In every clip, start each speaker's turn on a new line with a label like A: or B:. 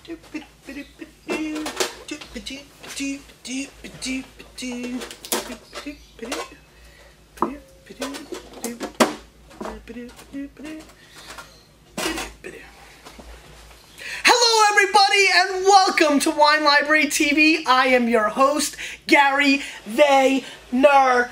A: Hello everybody and welcome to Wine Library TV. I am your host, Gary Vaynerchuk.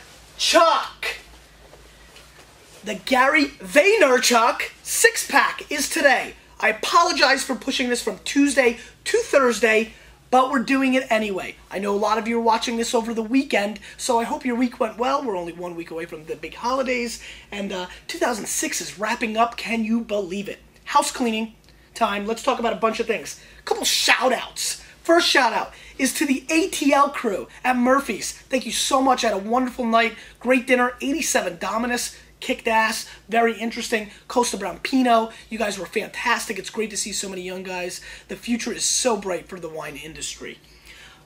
A: The Gary Vaynerchuk 6-pack is today. I apologize for pushing this from Tuesday to Thursday, but we're doing it anyway. I know a lot of you are watching this over the weekend, so I hope your week went well. We're only 1 week away from the big holidays, and 2006 is wrapping up. Can you believe it? House cleaning time. Let's talk about a bunch of things. A couple shout-outs. First shout-out is to the ATL crew at Murphy's. Thank you so much. I had a wonderful night. Great dinner. 87 Dominus. Kicked ass, very interesting. Costa Brown Pinot, you guys were fantastic. It's great to see so many young guys. The future is so bright for the wine industry.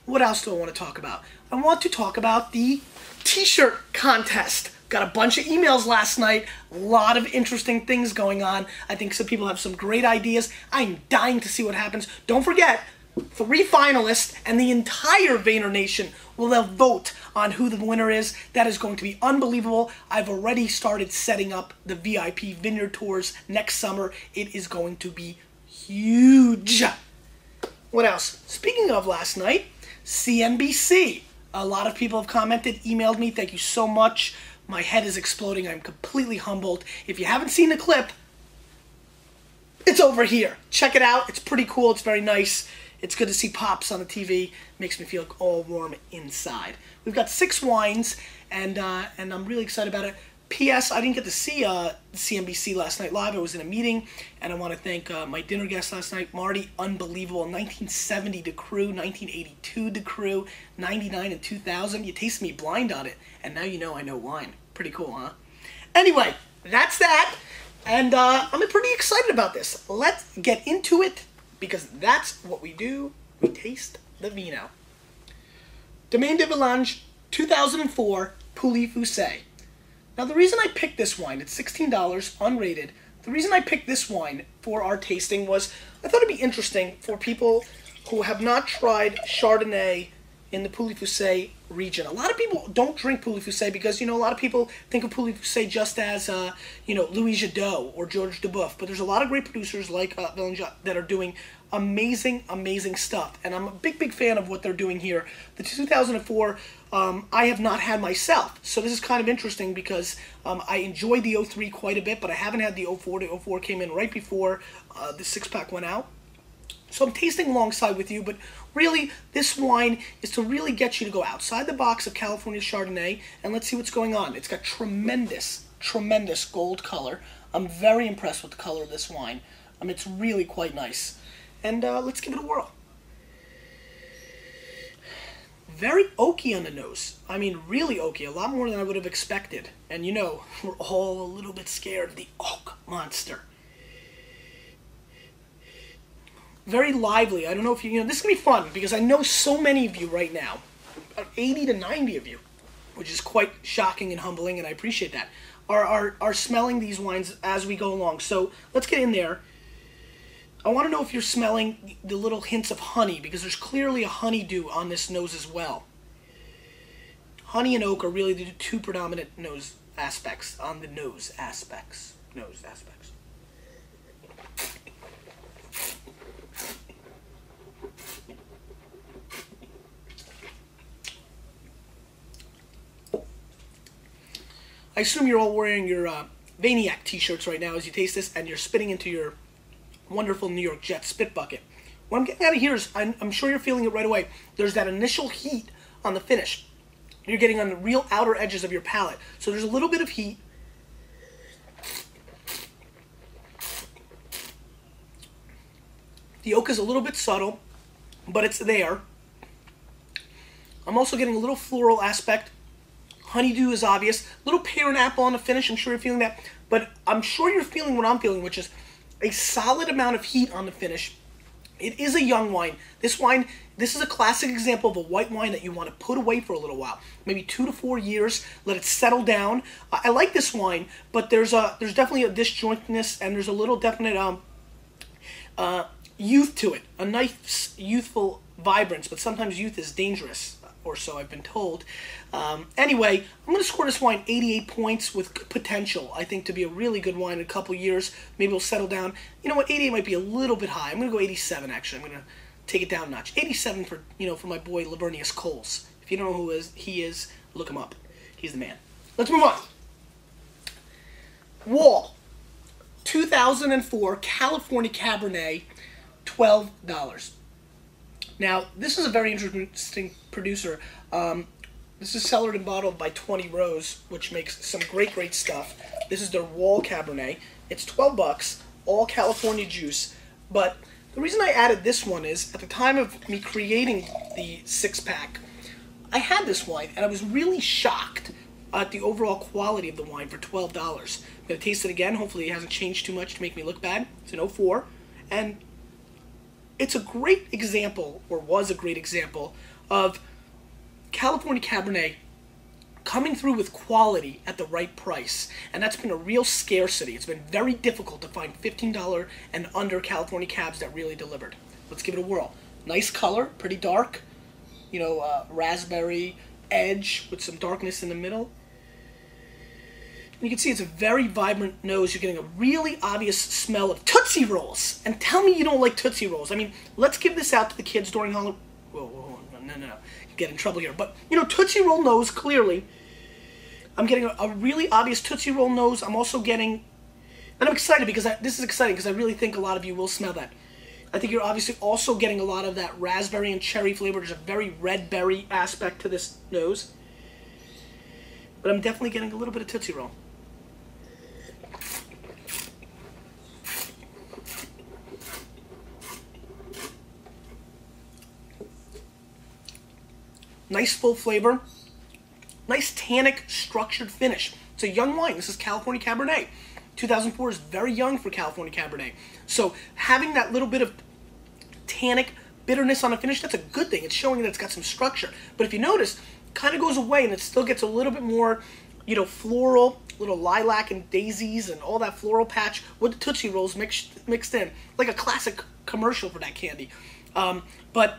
A: What else do I want to talk about? I want to talk about the t-shirt contest. Got a bunch of emails last night. A lot of interesting things going on. I think some people have some great ideas. I'm dying to see what happens. Don't forget, 3 finalists and the entire Vayner Nation will vote on who the winner is. That is going to be unbelievable. I've already started setting up the VIP vineyard tours next summer. It is going to be huge. What else? Speaking of last night, CNBC. A lot of people have commented, emailed me. Thank you so much. My head is exploding. I'm completely humbled. If you haven't seen the clip, it's over here. Check it out. It's pretty cool. It's very nice. It's good to see Pops on the TV. Makes me feel all warm inside. We've got 6 wines, and I'm really excited about it. P.S. I didn't get to see CNBC last night live. I was in a meeting, and I want to thank my dinner guest last night, Marty. Unbelievable. 1970 to crew, 1982 to crew, 99 and 2000. You tasted me blind on it, and now you know I know wine. Pretty cool, huh? Anyway, that's that, and I'm pretty excited about this. Let's get into it, because that's what we do. We taste the vino. Domaine de Valanges, 2004, Pouilly Fuisse. Now the reason I picked this wine, it's $16, unrated. The reason I picked this wine for our tasting was I thought it'd be interesting for people who have not tried Chardonnay in the Pouilly Fuisse region. A lot of people don't drink Pouilly Fuisse because, you know, a lot of people think of Pouilly Fuisse just as, you know, Louis Jadot or George Duboeuf. But there's a lot of great producers like Valanges that are doing amazing, amazing stuff. And I'm a big, big fan of what they're doing here. The 2004, I have not had myself. So this is kind of interesting because I enjoyed the 03 quite a bit, but I haven't had the 04. The 04 came in right before the 6-pack went out. So I'm tasting alongside with you, but really, this wine is to really get you to go outside the box of California Chardonnay, and let's see what's going on. It's got tremendous, tremendous gold color. I'm very impressed with the color of this wine. It's really quite nice. And let's give it a whirl. Very oaky on the nose. I mean, really oaky. A lot more than I would have expected. And you know, we're all a little bit scared of the oak monster. Very lively. I don't know if you know, this is going to be fun because I know so many of you right now, about 80 to 90 of you, which is quite shocking and humbling, and I appreciate that, are smelling these wines as we go along. So let's get in there. I want to know if you're smelling the little hints of honey because there's clearly a honeydew on this nose as well. Honey and oak are really the 2 predominant nose aspects on the nose aspects. I assume you're all wearing your Vaynerchuk t-shirts right now as you taste this, and you're spitting into your wonderful New York Jet spit bucket. What I'm getting out of here is, I'm sure you're feeling it right away. There's that initial heat on the finish. You're getting on the real outer edges of your palate. So there's a little bit of heat. The oak is a little bit subtle, but it's there. I'm also getting a little floral aspect. Honeydew is obvious. A little pear and apple on the finish. I'm sure you're feeling that. But I'm sure you're feeling what I'm feeling, which is a solid amount of heat on the finish. It is a young wine. This is a classic example of a white wine that you want to put away for a little while. Maybe 2 to 4 years. Let it settle down. I like this wine, but there's definitely a disjointedness, and there's a little definite youth to it, a nice youthful vibrance, but sometimes youth is dangerous, or so I've been told. Anyway, I'm going to score this wine 88 points with potential, I think, to be a really good wine in a couple years. Maybe it'll settle down. You know what, 88 might be a little bit high. I'm going to go 87, actually. I'm going to take it down a notch. 87 for, for my boy Lavernius Coles. If you don't know who he is, look him up. He's the man. Let's move on. Wall, 2004 California Cabernet, $12. Now, this is a very interesting producer. This is cellared and bottled by 20 Rose, which makes some great stuff. This is their Wall Cabernet. It's $12, all California juice. But the reason I added this one is, at the time of me creating the 6-pack, I had this wine, and I was really shocked at the overall quality of the wine for $12. I'm going to taste it again. Hopefully it hasn't changed too much to make me look bad. It's an 04. And it's a great example, or was a great example, of California Cabernet coming through with quality at the right price. And that's been a real scarcity. It's been very difficult to find $15 and under California Cabs that really delivered. Let's give it a whirl. Nice color, pretty dark. Raspberry edge with some darkness in the middle. And you can see it's a very vibrant nose. You're getting a really obvious smell of Tootsie Rolls. And tell me you don't like Tootsie Rolls. I mean, let's give this out to the kids during Halloween. Whoa, no. Get in trouble here. But, Tootsie Roll nose, clearly. I'm getting a really obvious Tootsie Roll nose. I'm also getting, and I'm excited because this is exciting because I really think a lot of you will smell that. I think you're obviously also getting a lot of that raspberry and cherry flavor. There's a very red berry aspect to this nose. But I'm definitely getting a little bit of Tootsie Roll. Nice full flavor. Nice tannic structured finish. It's a young wine. This is California Cabernet. 2004 is very young for California Cabernet. So having that little bit of tannic bitterness on the finish, that's a good thing. It's showing that it's got some structure. But if you notice, it kind of goes away and it still gets a little bit more, floral, little lilac and daisies and all that floral patch with the Tootsie Rolls mixed in. Like a classic commercial for that candy. But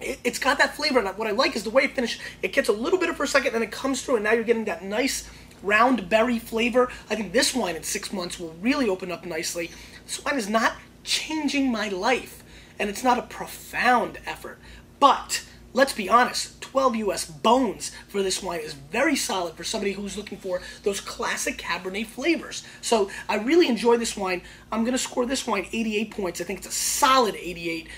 A: it's got that flavor, and what I like is the way it finished. It gets a little bitter for a second, then it comes through, and now you're getting that nice round berry flavor. I think this wine in 6 months will really open up nicely. This wine is not changing my life, and it's not a profound effort. But let's be honest, 12 US bones for this wine is very solid for somebody who's looking for those classic Cabernet flavors. So I really enjoy this wine. I'm going to score this wine 88 points. I think it's a solid 88.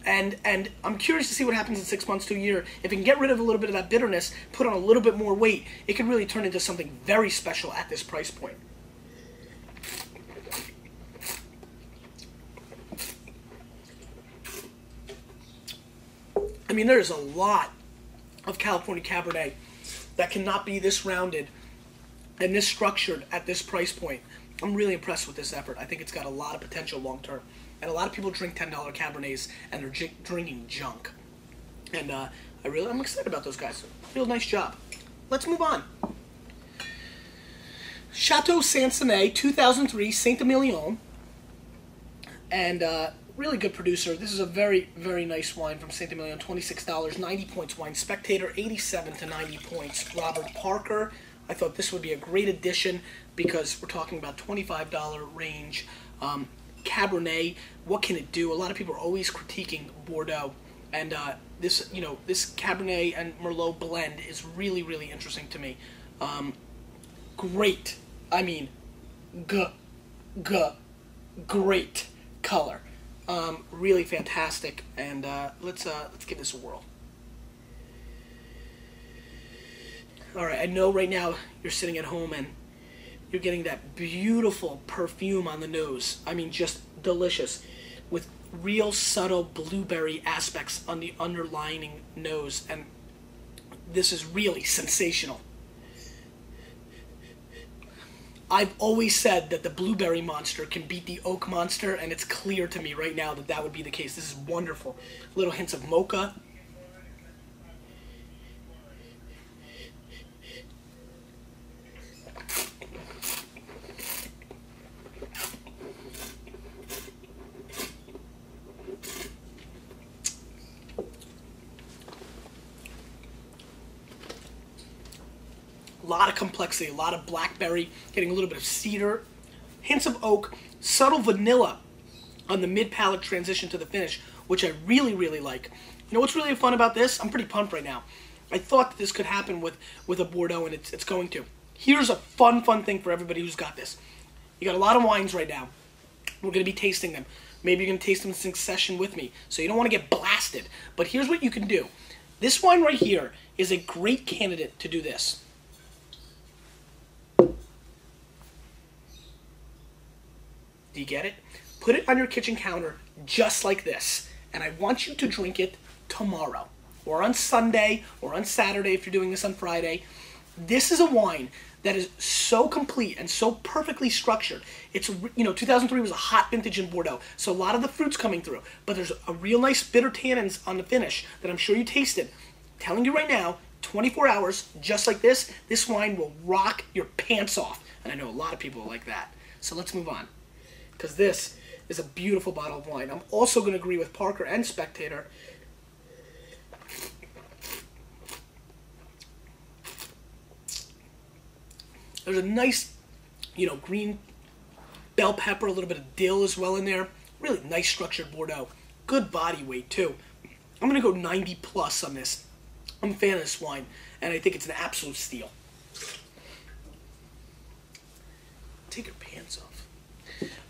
A: And I'm curious to see what happens in 6 months to a year. If it can get rid of a little bit of that bitterness, put on a little bit more weight, it can really turn into something very special at this price point. I mean, there's a lot of California Cabernet that cannot be this rounded and this structured at this price point. I'm really impressed with this effort. I think it's got a lot of potential long term. And a lot of people drink $10 Cabernets and they're drinking junk. And I'm excited about those guys. Real nice job. Let's move on. Chateau Sansonnet, 2003, Saint-Emilion. And really good producer. This is a very nice wine from Saint-Emilion, $26, 90 points wine. Spectator, 87 to 90 points. Robert Parker. I thought this would be a great addition because we're talking about $25 range. Cabernet, what can it do? A lot of people are always critiquing Bordeaux, and this Cabernet and Merlot blend is really interesting to me. Great, I mean, great color, really fantastic, and let's give this a whirl. All right, I know right now you're sitting at home and you're getting that beautiful perfume on the nose. I mean, just delicious, with real subtle blueberry aspects on the underlining nose, and this is really sensational. I've always said that the blueberry monster can beat the oak monster, and it's clear to me right now that that would be the case. This is wonderful. Little hints of mocha. lot of complexity, a lot of blackberry, getting a little bit of cedar, hints of oak, subtle vanilla on the mid-palate transition to the finish, which I really, really like. You know what's really fun about this? I'm pretty pumped right now. I thought that this could happen with a Bordeaux, and it's going to. Here's a fun thing for everybody who's got this. You got a lot of wines right now. We're going to be tasting them. Maybe you're going to taste them in succession with me, so you don't want to get blasted. But here's what you can do. This wine right here is a great candidate to do this. Do you get it? Put it on your kitchen counter just like this, and I want you to drink it tomorrow, or on Sunday, or on Saturday if you're doing this on Friday. This is a wine that is so complete and so perfectly structured. It's, you know, 2003 was a hot vintage in Bordeaux, so a lot of the fruit's coming through, but there's a real nice bitter tannins on the finish that I'm sure you tasted. I'm telling you right now, 24 hours, just like this wine will rock your pants off. And I know a lot of people like that. So let's move on, because this is a beautiful bottle of wine. I'm also going to agree with Parker and Spectator. There's a nice, you know, green bell pepper, a little bit of dill as well in there. Really nice structured Bordeaux. Good body weight too. I'm going to go 90 plus on this. I'm a fan of this wine, and I think it's an absolute steal. Take your pants off.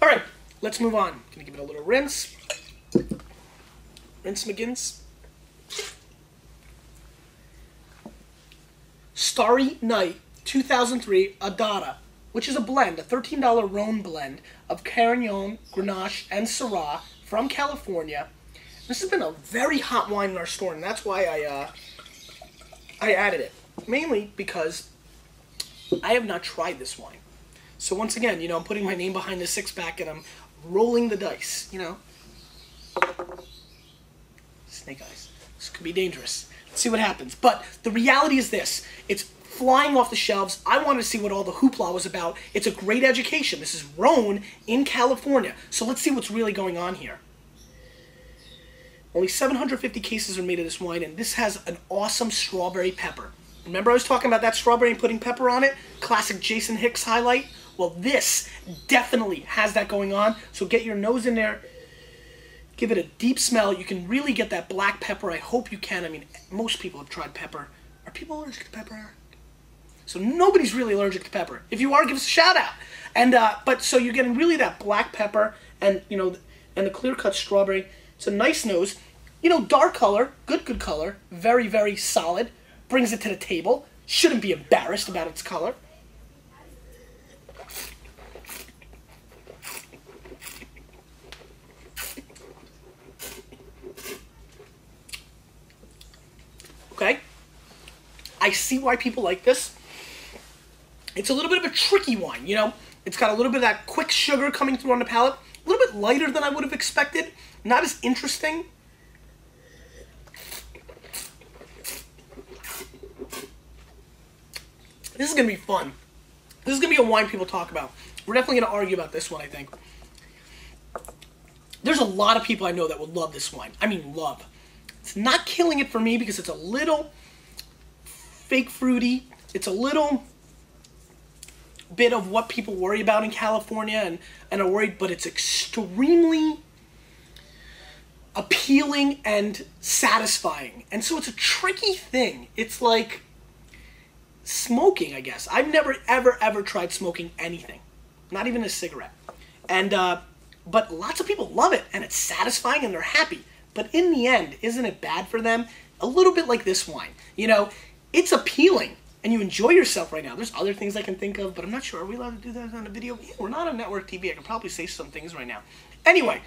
A: All right, let's move on. Gonna give it a little rinse. Rinse McGinnis. Starry Night 2003 Adara, which is a blend, a $13 Rhone blend of Carignan, Grenache, and Syrah from California. This has been a very hot wine in our store, and that's why I added it. Mainly because I have not tried this wine. So once again, you know, I'm putting my name behind the six-pack and I'm rolling the dice, you know. Snake eyes. This could be dangerous. Let's see what happens. But the reality is this. It's flying off the shelves. I wanted to see what all the hoopla was about. It's a great education. This is Rhone in California. So let's see what's really going on here. Only 750 cases are made of this wine, and this has an awesome strawberry pepper. Remember I was talking about that strawberry and putting pepper on it? Classic Jason Hicks highlight? Well, this definitely has that going on. So get your nose in there. Give it a deep smell. You can really get that black pepper. I hope you can. I mean, most people have tried pepper. Are people allergic to pepper? So nobody's really allergic to pepper. If you are, give us a shout out. And but so you're getting really that black pepper and, you know, and the clear-cut strawberry. It's a nice nose. You know, dark color, good color. Very, very solid. Brings it to the table. Shouldn't be embarrassed about its color. Okay? I see why people like this. It's a little bit of a tricky wine, you know? It's got a little bit of that quick sugar coming through on the palate. A little bit lighter than I would have expected. Not as interesting. This is going to be fun. This is going to be a wine people talk about. We're definitely going to argue about this one, I think. There's a lot of people I know that would love this wine. I mean, love. It's not killing it for me because it's a little fake fruity. It's a little bit of what people worry about in California and are worried, but it's extremely appealing and satisfying. And so it's a tricky thing. It's like smoking, I guess. I've never, ever tried smoking anything. Not even a cigarette. And, but lots of people love it, and it's satisfying, and they're happy. But in the end, isn't it bad for them? A little bit like this wine. You know, it's appealing, and you enjoy yourself right now. There's other things I can think of, but I'm not sure. Are we allowed to do that on a video? Yeah, we're not on network TV. I can probably say some things right now. Anyway,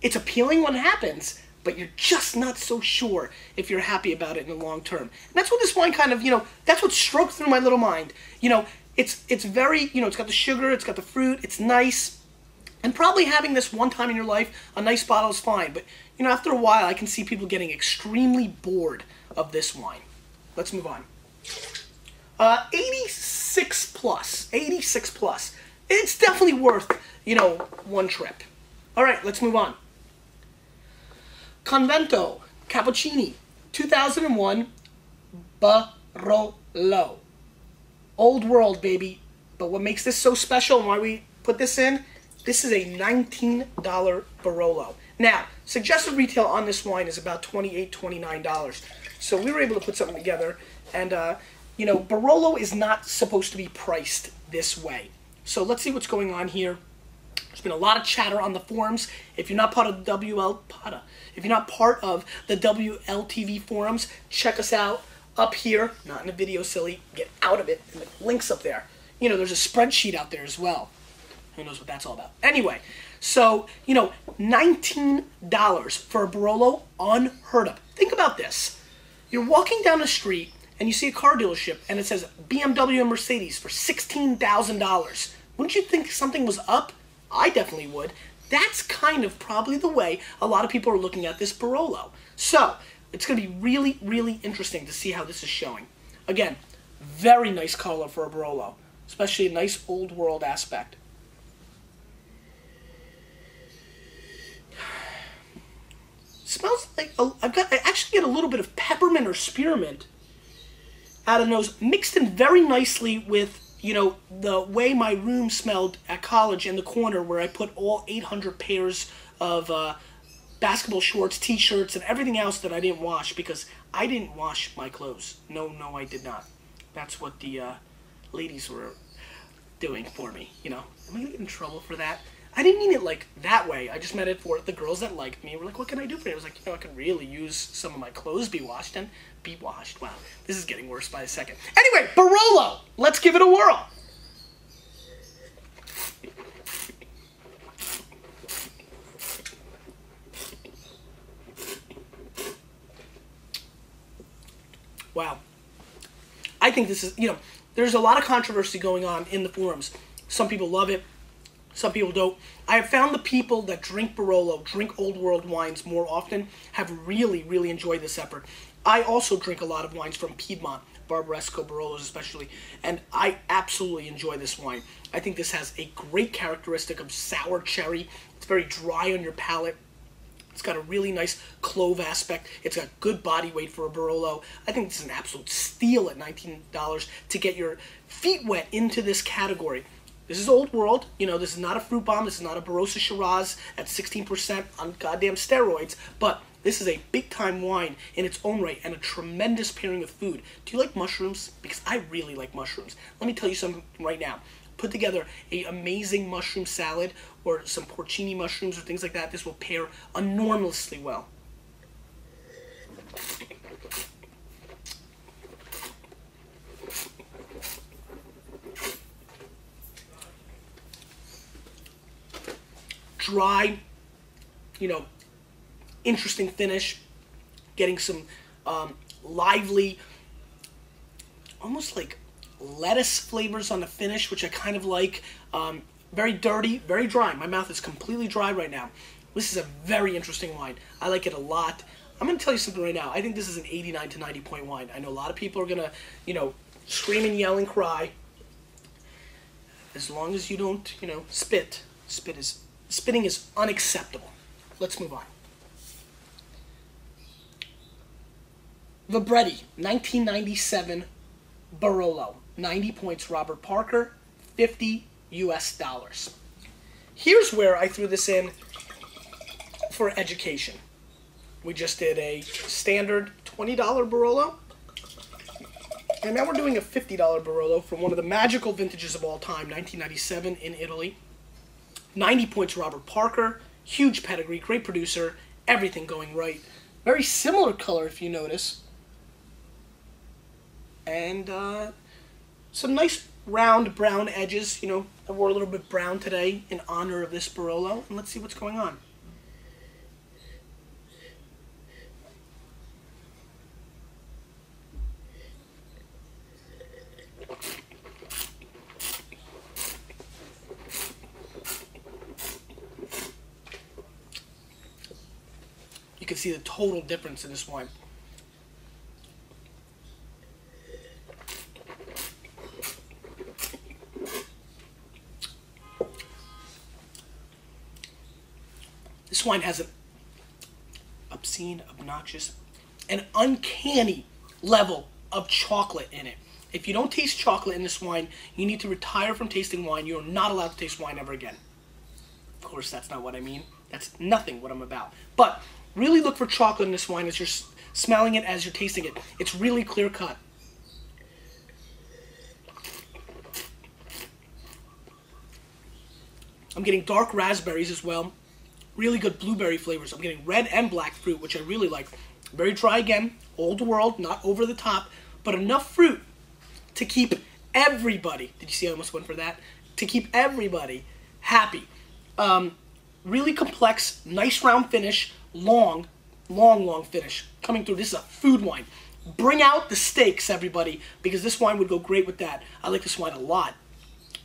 A: it's appealing when it happens, but you're just not so sure if you're happy about it in the long term. And that's what this wine kind of, you know, that's what stroked through my little mind. You know, it's very, you know, it's got the sugar, it's got the fruit, it's nice. And probably having this one time in your life, a nice bottle is fine. But, you know, after a while, I can see people getting extremely bored of this wine. Let's move on. 86 plus. 86 plus. It's definitely worth, you know, one trip. All right, let's move on. Convento, Cappuccini, 2001, Barolo. Old world, baby. But what makes this so special and why we put this in, this is a $19 Barolo. Now, suggested retail on this wine is about $28, $29. So we were able to put something together. And, you know, Barolo is not supposed to be priced this way. So let's see what's going on here. There's been a lot of chatter on the forums. If you're not part of the WLTV forums, check us out up here. Not in the video, silly. Get out of it. And the link's up there. You know, there's a spreadsheet out there as well. Who knows what that's all about? Anyway, so, you know, $19 for a Barolo, unheard of. Think about this. You're walking down the street and you see a car dealership and it says BMW and Mercedes for $16,000. Wouldn't you think something was up? I definitely would. That's kind of probably the way a lot of people are looking at this Barolo. So, it's going to be really, really interesting to see how this is showing. Again, very nice color for a Barolo, especially a nice old world aspect. Smells like, I actually get a little bit of peppermint or spearmint out of the nose, mixed in very nicely with, you know, the way my room smelled at college in the corner where I put all 800 pairs of basketball shorts, t-shirts, and everything else that I didn't wash because I didn't wash my clothes. No, I did not. That's what the ladies were doing for me, you know. Am I going to get in trouble for that? I didn't mean it like that way. I just meant it for the girls that liked me. Were like, what can I do for you? I was like, you know, I could really use some of my clothes be washed and be washed. Wow, this is getting worse by the second. Anyway, Barolo. Let's give it a whirl. Wow. I think this is, you know, there's a lot of controversy going on in the forums. Some people love it. Some people don't. I have found the people that drink Barolo, drink Old World wines more often, have really, really enjoyed this effort. I also drink a lot of wines from Piedmont, Barbaresco, Barolos especially, and I absolutely enjoy this wine. I think this has a great characteristic of sour cherry. It's very dry on your palate. It's got a really nice clove aspect. It's got good body weight for a Barolo. I think this is an absolute steal at $19 to get your feet wet into this category. This is Old World. You know, this is not a fruit bomb. This is not a Barossa Shiraz at 16% on goddamn steroids. But this is a big-time wine in its own right and a tremendous pairing of food. Do you like mushrooms? Because I really like mushrooms. Let me tell you something right now. Put together an amazing mushroom salad or some porcini mushrooms or things like that. This will pair enormously well. Dry, you know, interesting finish, getting some lively, almost like lettuce flavors on the finish, which I kind of like. Very dirty, very dry. My mouth is completely dry right now. This is a very interesting wine. I like it a lot. I'm going to tell you something right now. I think this is an 89 to 90 point wine. I know a lot of people are going to, you know, scream and yell and cry. As long as you don't, you know, spit. Spitting is unacceptable. Let's move on. Viberti, 1997 Barolo. 90 points Robert Parker, $50 US. Here's where I threw this in for education. We just did a standard $20 Barolo. And now we're doing a $50 Barolo from one of the magical vintages of all time, 1997 in Italy. 90 points Robert Parker, huge pedigree, great producer, everything going right. Very similar color if you notice. And some nice round brown edges. You know, I wore a little bit brown today in honor of this Barolo. And let's see what's going on. You can see the total difference in this wine. This wine has an obscene, obnoxious, and uncanny level of chocolate in it. If you don't taste chocolate in this wine, you need to retire from tasting wine. You are not allowed to taste wine ever again. Of course, that's not what I mean. That's nothing what I'm about. But really look for chocolate in this wine as you're smelling it, as you're tasting it. It's really clear cut. I'm getting dark raspberries as well. Really good blueberry flavors. I'm getting red and black fruit, which I really like. Very dry again, old world, not over the top, but enough fruit to keep everybody, did you see I almost went for that? To keep everybody happy. Really complex, nice round finish, long finish coming through. This is a food wine. Bring out the steaks, everybody, because this wine would go great with that. I like this wine a lot.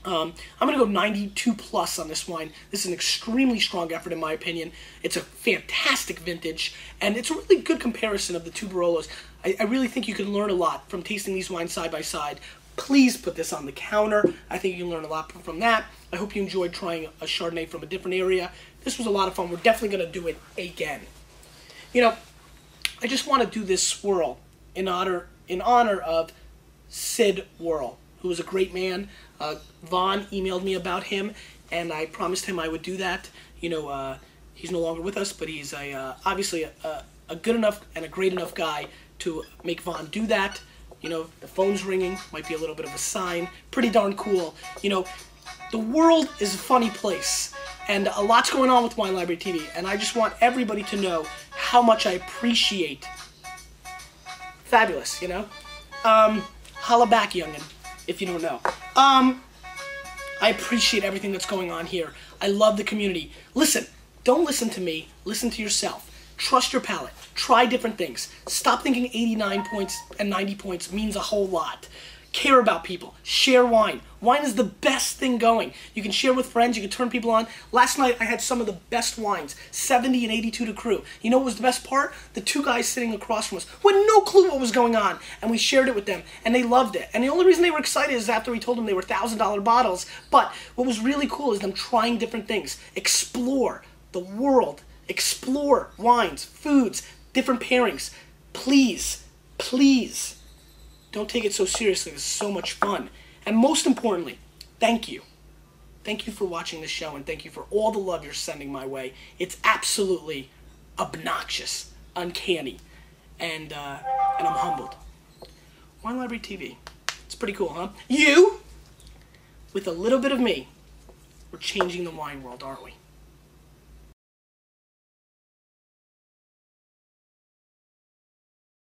A: I'm going to go 92 plus on this wine. This is an extremely strong effort in my opinion. It's a fantastic vintage, and it's a really good comparison of the two Barolos. I really think you can learn a lot from tasting these wines side by side. Please put this on the counter. I think you can learn a lot from that. I hope you enjoyed trying a Chardonnay from a different area. This was a lot of fun. We're definitely going to do it again. You know, I just want to do this swirl in honor of Sid Worrell, who was a great man. Vaughn emailed me about him, and I promised him I would do that. You know, he's no longer with us, but he's obviously a good enough and a great enough guy to make Vaughn do that. You know, the phone's ringing, might be a little bit of a sign. Pretty darn cool. You know, the world is a funny place, and a lot's going on with Wine Library TV, and I just want everybody to know how much I appreciate. Fabulous, you know? Holla back, youngin', if you don't know. I appreciate everything that's going on here. I love the community. Listen, don't listen to me. Listen to yourself. Trust your palate. Try different things. Stop thinking 89 points and 90 points means a whole lot. Care about people. Share wine. Wine is the best thing going. You can share with friends. You can turn people on. Last night, I had some of the best wines. 70 and 82 to Cru. You know what was the best part? The two guys sitting across from us who had no clue what was going on. And we shared it with them. And they loved it. And the only reason they were excited is after we told them they were $1,000 bottles. But what was really cool is them trying different things. Explore the world. Explore wines, foods, different pairings. Please, please, don't take it so seriously. This is so much fun. And most importantly, thank you. Thank you for watching this show, and thank you for all the love you're sending my way. It's absolutely obnoxious, uncanny, and I'm humbled. Wine Library TV. It's pretty cool, huh? You, with a little bit of me, we're changing the wine world, aren't we?